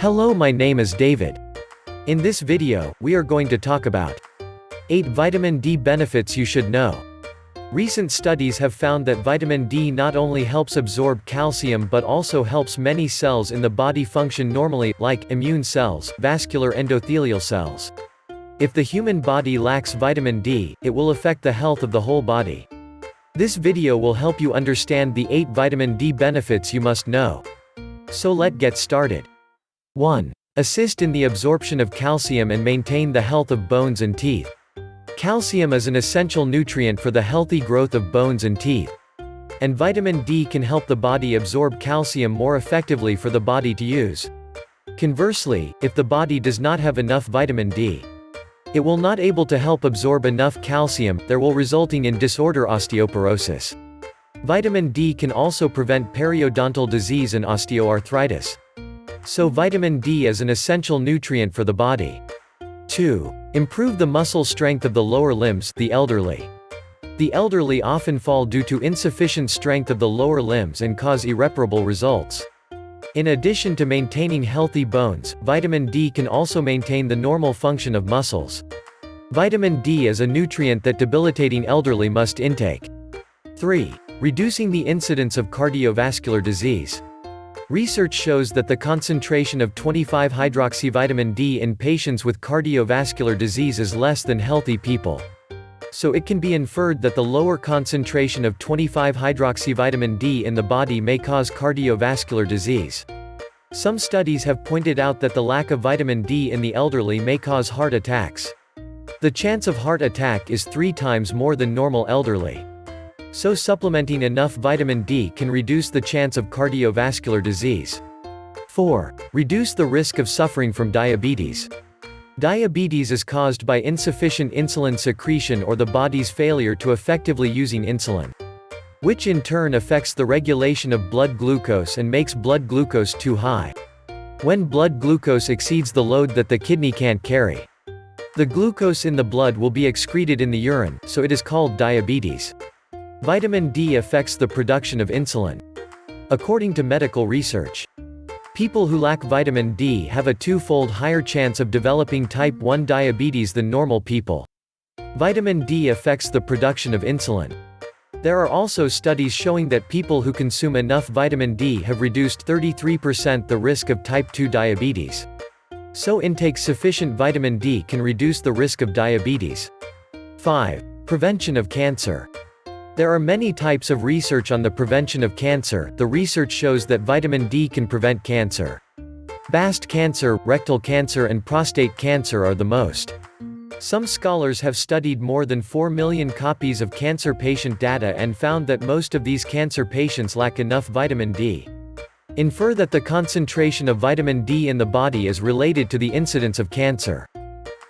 Hello, my name is David. In this video, we are going to talk about 8 vitamin D benefits you should know. Recent studies have found that vitamin D not only helps absorb calcium but also helps many cells in the body function normally, like immune cells, vascular endothelial cells. If the human body lacks vitamin D, it will affect the health of the whole body. This video will help you understand the 8 vitamin D benefits you must know. So let's get started. 1. Assist in the absorption of calcium and maintain the health of bones and teeth. Calcium is an essential nutrient for the healthy growth of bones and teeth. And vitamin D can help the body absorb calcium more effectively for the body to use. Conversely, if the body does not have enough vitamin D, it will not able to help absorb enough calcium, thereby resulting in disorder osteoporosis. Vitamin D can also prevent periodontal disease and osteoarthritis. So vitamin D is an essential nutrient for the body. 2. Improve the muscle strength of the lower limbs, the elderly. The elderly often fall due to insufficient strength of the lower limbs and cause irreparable results. In addition to maintaining healthy bones, vitamin D can also maintain the normal function of muscles. Vitamin D is a nutrient that debilitating elderly must intake. 3. Reducing the incidence of cardiovascular disease. Research shows that the concentration of 25-hydroxyvitamin D in patients with cardiovascular disease is less than healthy people. So it can be inferred that the lower concentration of 25-hydroxyvitamin D in the body may cause cardiovascular disease. Some studies have pointed out that the lack of vitamin D in the elderly may cause heart attacks. The chance of heart attack is 3 times more than normal elderly. So supplementing enough vitamin D can reduce the chance of cardiovascular disease. 4. Reduce the risk of suffering from diabetes. Diabetes is caused by insufficient insulin secretion or the body's failure to effectively using insulin, which in turn affects the regulation of blood glucose and makes blood glucose too high. When blood glucose exceeds the load that the kidney can't carry, the glucose in the blood will be excreted in the urine, so it is called diabetes. Vitamin D affects the production of insulin. According to medical research, people who lack vitamin D have a 2-fold higher chance of developing type 1 diabetes than normal people. Vitamin D affects the production of insulin. There are also studies showing that people who consume enough vitamin D have reduced 33% the risk of type 2 diabetes. So intake sufficient vitamin D can reduce the risk of diabetes. 5. Prevention of cancer. There are many types of research on the prevention of cancer. The research shows that vitamin D can prevent cancer. Breast cancer, rectal cancer and prostate cancer are the most. Some scholars have studied more than 4 million copies of cancer patient data and found that most of these cancer patients lack enough vitamin D. Infer that the concentration of vitamin D in the body is related to the incidence of cancer.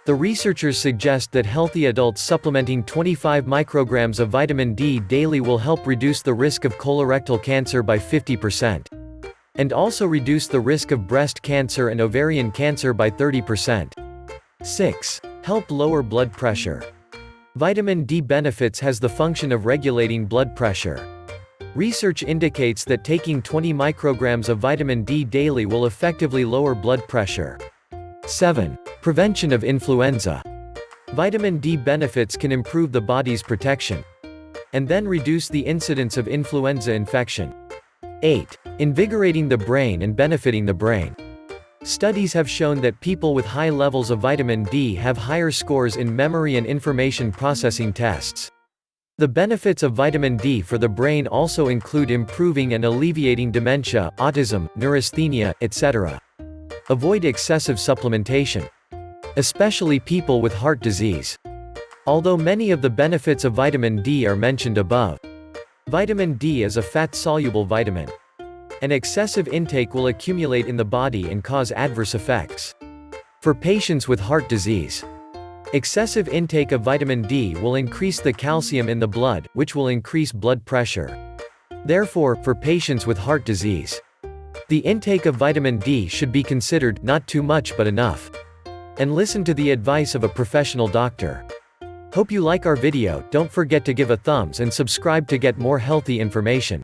The researchers suggest that healthy adults supplementing 25 micrograms of vitamin D daily will help reduce the risk of colorectal cancer by 50%. And also reduce the risk of breast cancer and ovarian cancer by 30%. 6. Help lower blood pressure. Vitamin D benefits has the function of regulating blood pressure. Research indicates that taking 20 micrograms of vitamin D daily will effectively lower blood pressure. 7. Prevention of influenza. Vitamin D benefits can improve the body's protection and then reduce the incidence of influenza infection. 8. Invigorating the brain and benefiting the brain. Studies have shown that people with high levels of vitamin D have higher scores in memory and information processing tests. The benefits of vitamin D for the brain also include improving and alleviating dementia, autism, neurasthenia, etc. Avoid excessive supplementation, especially people with heart disease. Although many of the benefits of vitamin D are mentioned above, vitamin D is a fat-soluble vitamin. An excessive intake will accumulate in the body and cause adverse effects. For patients with heart disease, excessive intake of vitamin D will increase the calcium in the blood, which will increase blood pressure. Therefore, for patients with heart disease, the intake of vitamin D should be considered, not too much but enough. And listen to the advice of a professional doctor. Hope you like our video. Don't forget to give a thumbs and subscribe to get more healthy information.